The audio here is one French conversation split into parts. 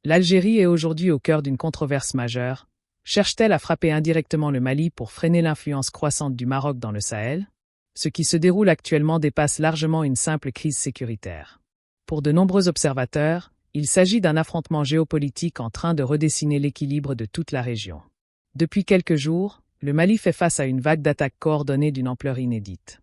L'Algérie est aujourd'hui au cœur d'une controverse majeure. Cherche-t-elle à frapper indirectement le Mali pour freiner l'influence croissante du Maroc dans le Sahel? Ce qui se déroule actuellement dépasse largement une simple crise sécuritaire. Pour de nombreux observateurs, il s'agit d'un affrontement géopolitique en train de redessiner l'équilibre de toute la région. Depuis quelques jours, le Mali fait face à une vague d'attaques coordonnées d'une ampleur inédite.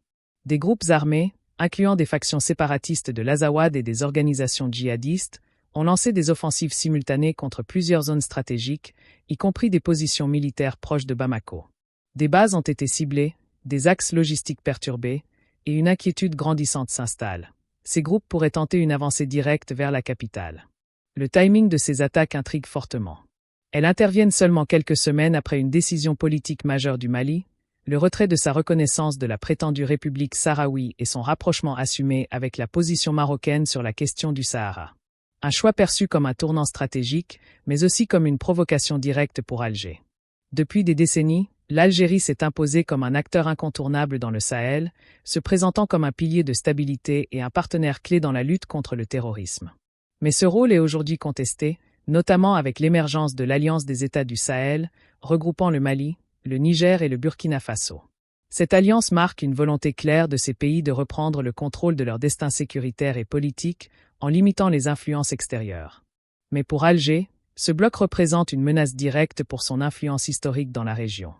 Des groupes armés, incluant des factions séparatistes de l'Azawad et des organisations djihadistes, ont lancé des offensives simultanées contre plusieurs zones stratégiques, y compris des positions militaires proches de Bamako. Des bases ont été ciblées, des axes logistiques perturbés, et une inquiétude grandissante s'installe. Ces groupes pourraient tenter une avancée directe vers la capitale. Le timing de ces attaques intrigue fortement. Elles interviennent seulement quelques semaines après une décision politique majeure du Mali, le retrait de sa reconnaissance de la prétendue République sahraoui et son rapprochement assumé avec la position marocaine sur la question du Sahara. Un choix perçu comme un tournant stratégique, mais aussi comme une provocation directe pour Alger. Depuis des décennies, l'Algérie s'est imposée comme un acteur incontournable dans le Sahel, se présentant comme un pilier de stabilité et un partenaire clé dans la lutte contre le terrorisme. Mais ce rôle est aujourd'hui contesté, notamment avec l'émergence de l'Alliance des États du Sahel, regroupant le Mali, le Niger et le Burkina Faso. Cette alliance marque une volonté claire de ces pays de reprendre le contrôle de leur destin sécuritaire et politique, en limitant les influences extérieures. Mais pour Alger, ce bloc représente une menace directe pour son influence historique dans la région.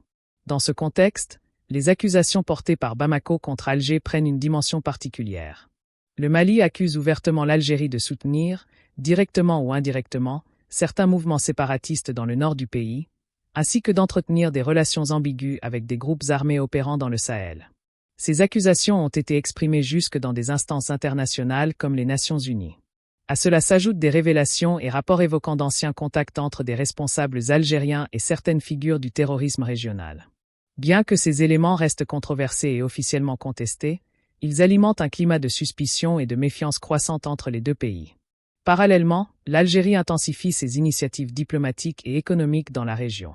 Dans ce contexte, les accusations portées par Bamako contre Alger prennent une dimension particulière. Le Mali accuse ouvertement l'Algérie de soutenir, directement ou indirectement, certains mouvements séparatistes dans le nord du pays, ainsi que d'entretenir des relations ambiguës avec des groupes armés opérant dans le Sahel. Ces accusations ont été exprimées jusque dans des instances internationales comme les Nations Unies. À cela s'ajoutent des révélations et rapports évoquant d'anciens contacts entre des responsables algériens et certaines figures du terrorisme régional. Bien que ces éléments restent controversés et officiellement contestés, ils alimentent un climat de suspicion et de méfiance croissante entre les deux pays. Parallèlement, l'Algérie intensifie ses initiatives diplomatiques et économiques dans la région.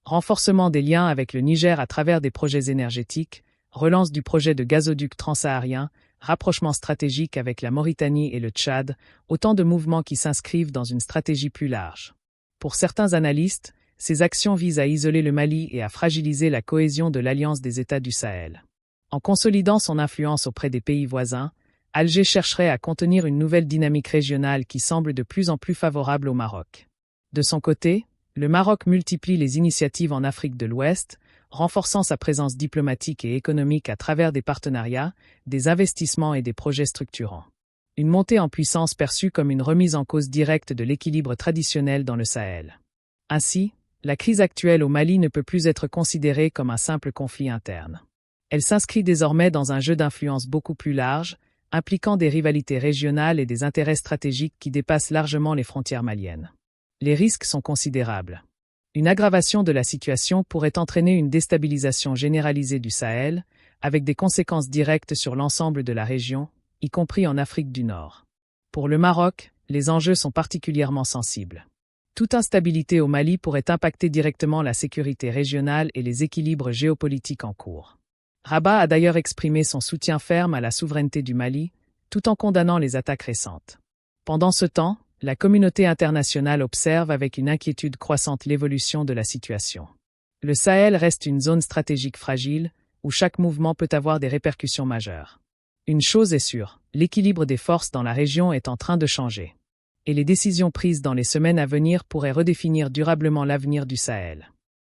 Renforcement des liens avec le Niger à travers des projets énergétiques, relance du projet de gazoduc transsaharien, rapprochement stratégique avec la Mauritanie et le Tchad, autant de mouvements qui s'inscrivent dans une stratégie plus large. Pour certains analystes, ces actions visent à isoler le Mali et à fragiliser la cohésion de l'Alliance des États du Sahel. En consolidant son influence auprès des pays voisins, Alger chercherait à contenir une nouvelle dynamique régionale qui semble de plus en plus favorable au Maroc. De son côté, le Maroc multiplie les initiatives en Afrique de l'Ouest, renforçant sa présence diplomatique et économique à travers des partenariats, des investissements et des projets structurants. Une montée en puissance perçue comme une remise en cause directe de l'équilibre traditionnel dans le Sahel. Ainsi, la crise actuelle au Mali ne peut plus être considérée comme un simple conflit interne. Elle s'inscrit désormais dans un jeu d'influence beaucoup plus large, impliquant des rivalités régionales et des intérêts stratégiques qui dépassent largement les frontières maliennes. Les risques sont considérables. Une aggravation de la situation pourrait entraîner une déstabilisation généralisée du Sahel, avec des conséquences directes sur l'ensemble de la région, y compris en Afrique du Nord. Pour le Maroc, les enjeux sont particulièrement sensibles. Toute instabilité au Mali pourrait impacter directement la sécurité régionale et les équilibres géopolitiques en cours. Rabat a d'ailleurs exprimé son soutien ferme à la souveraineté du Mali, tout en condamnant les attaques récentes. Pendant ce temps, la communauté internationale observe avec une inquiétude croissante l'évolution de la situation. Le Sahel reste une zone stratégique fragile, où chaque mouvement peut avoir des répercussions majeures. Une chose est sûre, l'équilibre des forces dans la région est en train de changer. Et les décisions prises dans les semaines à venir pourraient redéfinir durablement l'avenir du Sahel.